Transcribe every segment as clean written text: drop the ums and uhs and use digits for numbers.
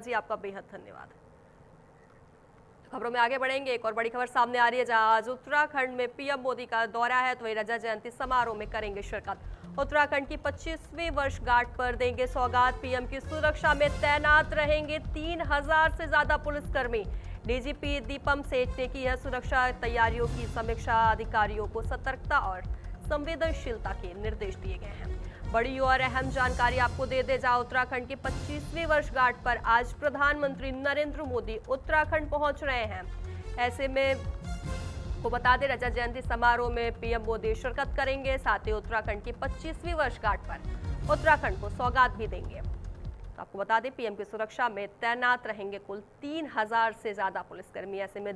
जी आपका बेहद धन्यवाद। खबरों में आगे बढ़ेंगे। एक और बड़ी खबर सामने आ रही है, जहां आज उत्तराखंड में पीएम मोदी का दौरा है, तो वही रजा जयंती समारोह में करेंगे शिरकत। उत्तराखंड की 25वीं वर्षगांठ पर देंगे सौगात। पीएम की सुरक्षा में तैनात रहेंगे 3000 से ज्यादा पुलिसकर्मी। डीजीपी दीपम सेठ ने की है सुरक्षा तैयारियों की समीक्षा। अधिकारियों को सतर्कता और संवेदनशीलता के निर्देश दिए गए हैं। बड़ी और अहम जानकारी आपको दे दे, जहां उत्तराखंड की 25वीं वर्षगांठ पर आज प्रधानमंत्री नरेंद्र मोदी उत्तराखंड पहुंच रहे हैं। ऐसे में को बता दें, रजा जयंती समारोह में पीएम मोदी शिरकत करेंगे। साथ ही उत्तराखंड की 25वीं वर्षगांठ पर उत्तराखंड को सौगात भी देंगे। तो आपको बता दें, पीएम की सुरक्षा में तैनात रहेंगे कुल 3000 से ज्यादा पुलिसकर्मी। ऐसे में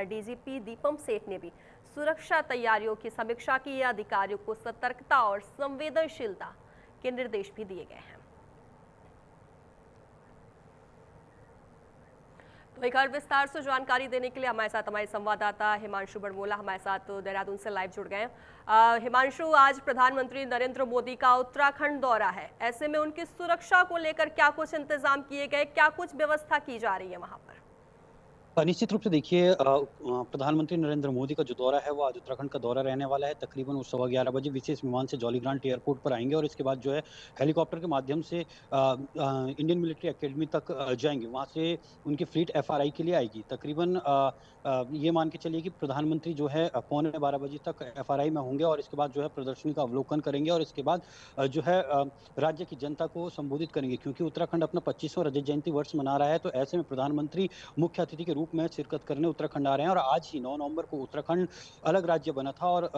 डीजीपी दीपम सेठ ने भी सुरक्षा तैयारियों की समीक्षा की है। अधिकारियों को सतर्कता और संवेदनशीलता के निर्देश भी दिए गए हैं। तो एक और विस्तार से जानकारी देने के लिए हमारे साथ हमारे संवाददाता हिमांशु बड़मोला हमारे साथ देहरादून से लाइव जुड़ गए हैं। हिमांशु, आज प्रधानमंत्री नरेंद्र मोदी का उत्तराखंड दौरा है, ऐसे में उनकी सुरक्षा को लेकर क्या कुछ इंतजाम किए गए, क्या कुछ व्यवस्था की जा रही है वहां पर? निश्चित रूप से देखिए, प्रधानमंत्री नरेंद्र मोदी का जो दौरा है वो आज उत्तराखंड का दौरा रहने वाला है। तकरीबन वो 11:15 बजे विशेष विमान से जॉलीग्रांट एयरपोर्ट पर आएंगे और इसके बाद जो है हेलीकॉप्टर के माध्यम से इंडियन मिलिट्री एकेडमी तक जाएंगे। वहाँ से उनकी फ्लीट एफआरआई के लिए आएगी। तकरीबन ये मान के चलिए कि प्रधानमंत्री जो है 11:15 बजे तक एफआरआई में होंगे और इसके बाद जो है प्रदर्शनी का अवलोकन करेंगे और इसके बाद जो है राज्य की जनता को संबोधित करेंगे। क्योंकि उत्तराखंड अपना 25वां रजत जयंती वर्ष मना रहा है, तो ऐसे में प्रधानमंत्री मुख्य अतिथि के रूप में शिरकत करने उत्तराखंड आ रहे हैं। और आज ही 9 नवंबर को उत्तराखंड अलग राज्य बना था और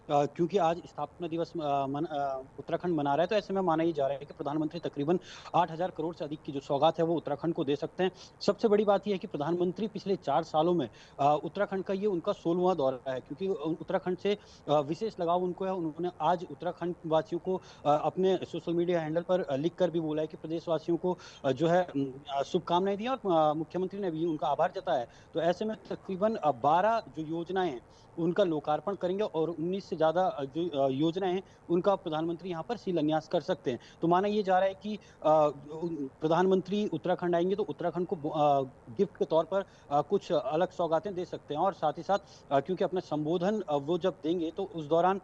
क्योंकि आज स्थापना दिवस उत्तराखंड मना रहा है, तो ऐसे में माना ही जा रहा है कि प्रधानमंत्री तकरीबन 8000 करोड़ से अधिक की जो सौगात है वो उत्तराखंड को दे सकते हैं। सबसे बड़ी बात यह है कि प्रधानमंत्री पिछले 4 सालों में उत्तराखंड का ये उनका 16वां दौरा है, क्योंकि उत्तराखंड से विशेष लगाव उनको है। उन्होंने आज उत्तराखंड वासियों को अपने सोशल मीडिया हैंडल पर लिखकर भी बोला है कि प्रदेशवासियों को जो है शुभकामनाएं दी और मुख्यमंत्री ने भी उनका आभार जताया है। तो ऐसे में तकरीबन 12 जो योजनाएं हैं उनका लोकार्पण करेंगे और 19 से ज़्यादा जो योजनाएं हैं उनका प्रधानमंत्री यहाँ पर शिलान्यास कर सकते हैं। तो माना ये जा रहा है कि प्रधानमंत्री उत्तराखंड आएंगे तो उत्तराखंड को गिफ्ट के तौर पर कुछ अलग सौगातें दे सकते हैं। और साथ ही साथ क्योंकि अपना संबोधन वो जब देंगे तो उस दौरान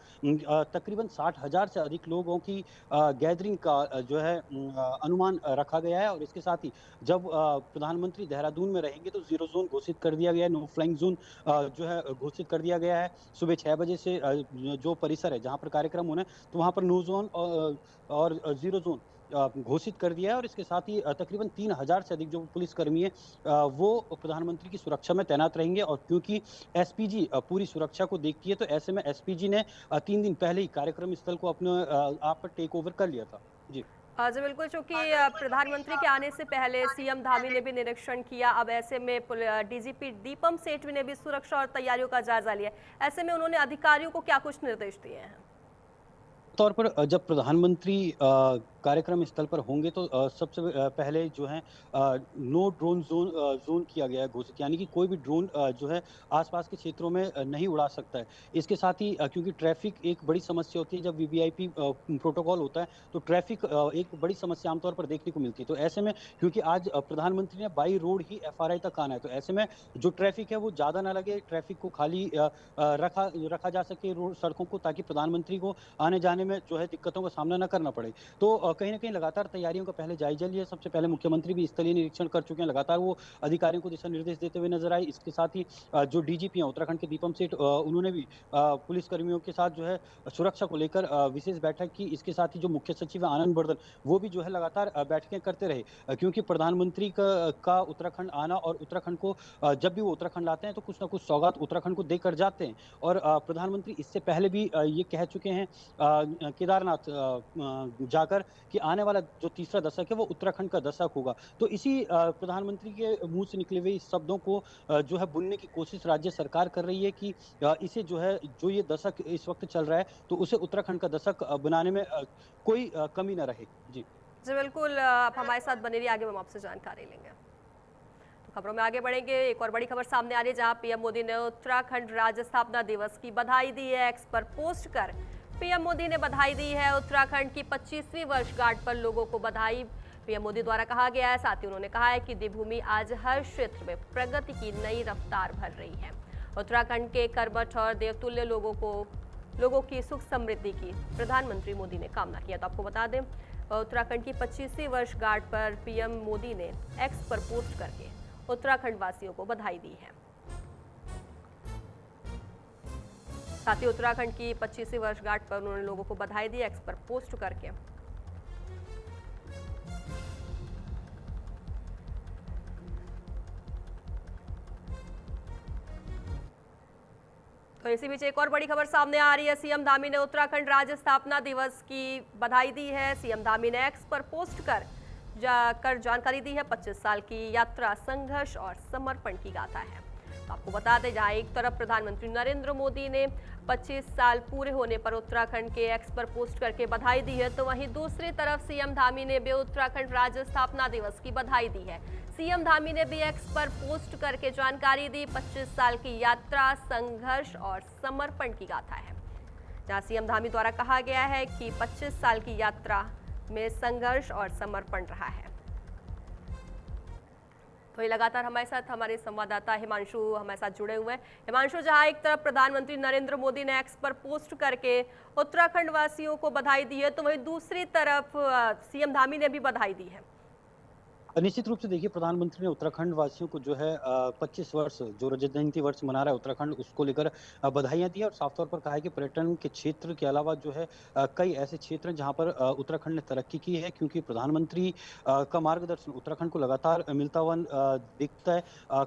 तकरीबन 60,000 से अधिक लोगों की गैदरिंग का जो है अनुमान रखा गया है। और इसके साथ ही जब प्रधानमंत्री देहरादून में रहेंगे तो जीरो जोन घोषित कर दिया गया है, नो फ्लाइंग जोन जो है घोषित कर दिया गया है। सुबह 6 बजे से जो परिसर है जहां पर कार्यक्रम होना है तो वहां पर नो जोन और जीरो जोन घोषित कर दिया है। और इसके साथ ही तकरीबन 3000 से अधिक जो पुलिसकर्मी है वो प्रधानमंत्री की सुरक्षा में तैनात रहेंगे। और क्योंकि एसपीजी पूरी सुरक्षा को देखती है, तो ऐसे में एसपीजी ने 3 दिन पहले ही कार्यक्रम स्थल को अपने आप पर टेक ओवर कर लिया था। जी जी बिल्कुल, चूंकि प्रधानमंत्री के आने से पहले सीएम धामी ने भी निरीक्षण किया। अब ऐसे में डीजीपी दीपम सेठ ने भी सुरक्षा और तैयारियों का जायजा लिया। ऐसे में उन्होंने अधिकारियों को क्या कुछ निर्देश दिए हैं? तौर पर जब प्रधानमंत्री कार्यक्रम स्थल पर होंगे तो सबसे पहले जो है नो ड्रोन जोन किया गया है घोषित, यानी कि कोई भी ड्रोन जो है आसपास के क्षेत्रों में नहीं उड़ा सकता है। इसके साथ ही क्योंकि ट्रैफिक एक बड़ी समस्या होती है, जब वीवीआईपी प्रोटोकॉल होता है तो ट्रैफिक एक बड़ी समस्या आमतौर पर देखने को मिलती है। तो ऐसे में क्योंकि आज प्रधानमंत्री ने बाई रोड ही एफआरआई तक आना है, तो ऐसे में जो ट्रैफिक है वो ज़्यादा ना लगे, ट्रैफिक को खाली रखा जा सके रोड सड़कों को, ताकि प्रधानमंत्री को आने जाने में जो है दिक्कतों का सामना न करना पड़े। तो कहीं न कहीं लगातार तैयारियों का पहले जायजा लिया। सबसे पहले मुख्यमंत्री भी स्थलीय निरीक्षण कर चुके हैं, लगातार वो अधिकारियों को दिशा निर्देश देते हुए नजर आए। इसके साथ ही जो डीजीपी हैं उत्तराखंड के दीपम सेठ, उन्होंने भी पुलिसकर्मियों के साथ जो है सुरक्षा को लेकर विशेष बैठक की। इसके साथ ही जो मुख्य सचिव है आनंद बर्धन, वो भी जो है लगातार बैठकें करते रहे, क्योंकि प्रधानमंत्री का उत्तराखंड आना और उत्तराखंड को जब भी वो उत्तराखंड आते हैं तो कुछ ना कुछ सौगात उत्तराखंड को देकर जाते हैं। और प्रधानमंत्री इससे पहले भी ये कह चुके हैं केदारनाथ जाकर कि आने वाला जो तीसरा दशक है वो उत्तराखंड का दशक होगा। तो इसी प्रधानमंत्री के मुंह से निकले हुए इस शब्दों को जो है बुनने की कोशिश राज्य सरकार कर रही है कि इसे जो है जो ये दशक इस वक्त चल रहा है तो उसे उत्तराखंड का दशक बनाने में कोई कमी ना रहे। जी बिल्कुल, आप हमारे साथ बने रहिए, आगे हम आपसे जानकारी लेंगे। तो खबरों में आगे बढ़ेंगे। एक और बड़ी खबर सामने आ रही है, जहां पीएम मोदी ने उत्तराखंड राज्य स्थापना दिवस की बधाई दी है। एक्स पर पोस्ट कर पीएम मोदी ने बधाई दी है। उत्तराखंड की 25वीं वर्षगांठ पर लोगों को बधाई पीएम मोदी द्वारा कहा गया है। साथ ही उन्होंने कहा है कि देवभूमि आज हर क्षेत्र में प्रगति की नई रफ्तार भर रही है। उत्तराखंड के कर्मठ और देवतुल्य लोगों की सुख समृद्धि की प्रधानमंत्री मोदी ने कामना किया। तो आपको बता दें, उत्तराखंड की 25वीं वर्षगांठ पर पीएम मोदी ने एक्स पर पोस्ट करके उत्तराखंड वासियों को बधाई दी है। साथ ही उत्तराखंड की 25वीं वर्षगांठ पर उन्होंने लोगों को बधाई दी एक्स पर पोस्ट करके। तो इसी बीच एक और बड़ी खबर सामने आ रही है। सीएम धामी ने उत्तराखंड राज्य स्थापना दिवस की बधाई दी है। सीएम धामी ने एक्स पर पोस्ट कर जानकारी दी है। 25 साल की यात्रा संघर्ष और समर्पण की गाथा है। तो आपको बता दें, जहां एक तरफ प्रधानमंत्री नरेंद्र मोदी ने 25 साल पूरे होने पर उत्तराखंड के एक्स पर पोस्ट करके बधाई दी है, तो वहीं दूसरी तरफ सीएम धामी ने भी उत्तराखंड राज्य स्थापना दिवस की बधाई दी है। सीएम धामी ने भी एक्स पर पोस्ट करके जानकारी दी। 25 साल की यात्रा संघर्ष और समर्पण की गाथा है, जहां सीएम धामी द्वारा कहा गया है कि 25 साल की यात्रा में संघर्ष और समर्पण रहा है। तो ये लगातार हमारे साथ हमारे संवाददाता हिमांशु हमारे साथ जुड़े हुए हैं। हिमांशु, जहां एक तरफ प्रधानमंत्री नरेंद्र मोदी ने एक्स पर पोस्ट करके उत्तराखंड वासियों को बधाई दी है, तो वहीं दूसरी तरफ सीएम धामी ने भी बधाई दी है। निश्चित रूप से देखिए, प्रधानमंत्री ने उत्तराखंड वासियों को जो है 25 वर्ष जो रजत जयंती वर्ष मना रहा है उत्तराखंड, उसको लेकर बधाइयां दी है और साफ तौर पर कहा है कि पर्यटन के क्षेत्र के अलावा जो है कई ऐसे क्षेत्र हैं जहां पर उत्तराखंड ने तरक्की की है, क्योंकि प्रधानमंत्री का मार्गदर्शन उत्तराखंड को लगातार मिलता हुआ दिखता है।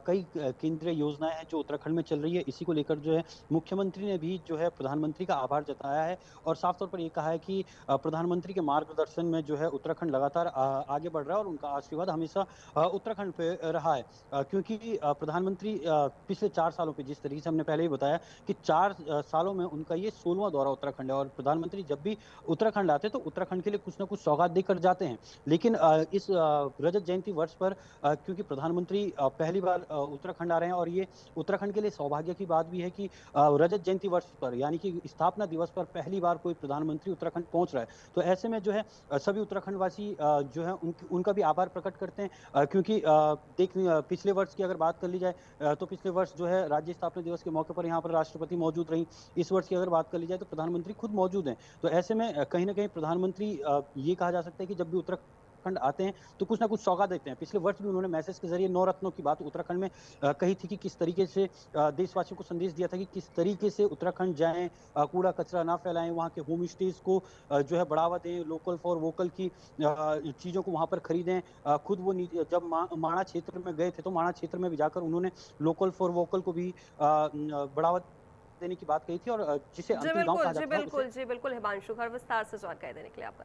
कई केंद्रीय योजनाएं हैं जो उत्तराखंड में चल रही है, इसी को लेकर जो है मुख्यमंत्री ने भी जो है प्रधानमंत्री का आभार जताया है और साफ तौर पर ये कहा है कि प्रधानमंत्री के मार्गदर्शन में जो है उत्तराखंड लगातार आगे बढ़ रहा है और उनका आशीर्वाद हमेशा उत्तराखंड पे रहा है, क्योंकि प्रधानमंत्री पिछले 4 सालों पे, जिस तरीके से हमने पहले ही बताया कि 4 सालों में उनका ये 16वां दौरा उत्तराखंड है और प्रधानमंत्री जब भी उत्तराखंड आते हैं तो उत्तराखंड के लिए कुछ ना कुछ सौगात देकर जाते हैं। लेकिन इस रजत जयंती वर्ष पर क्योंकि प्रधानमंत्री पहली बार उत्तराखंड आ रहे हैं और ये उत्तराखंड के लिए सौभाग्य की बात भी है कि रजत जयंती वर्ष पर यानी कि स्थापना दिवस पर पहली बार कोई प्रधानमंत्री उत्तराखंड पहुंच रहा है। तो ऐसे में जो है सभी उत्तराखंड वासी जो है उनका भी आभार प्रकट करते हैं, क्योंकि पिछले वर्ष की अगर बात कर ली जाए तो पिछले वर्ष जो है राज्य स्थापना दिवस के मौके पर यहाँ पर राष्ट्रपति मौजूद रही। इस वर्ष की अगर बात कर ली जाए तो प्रधानमंत्री खुद मौजूद हैं। तो ऐसे में कहीं ना कहीं प्रधानमंत्री ये कहा जा सकता है कि जब भी उत्तराखंड आते हैं तो कुछ ना कुछ सौगात देते हैं। पिछले वर्ष भी उन्होंने मैसेज के जरिए 9 रत्नों की बात उत्तराखंड में कही थी कि किस तरीके से देशवासियों को संदेश दिया था कि किस तरीके से उत्तराखंड जाएं, कूड़ा कचरा ना फैलाएं, वहाँ के होम स्टेज को जो है बढ़ावा दें, लोकल फॉर वोकल की चीज़ों को वहाँ पर खरीदें। खुद वो जब माणा क्षेत्र में गए थे तो माणा क्षेत्र में भी जाकर उन्होंने लोकल फॉर वोकल को भी बढ़ावा देने की बात कही थी और जिसे अंतिम गांव कहा जाता है। जी बिल्कुल हिमांशु, हर विस्तार से जानकारी देने के लिए आपका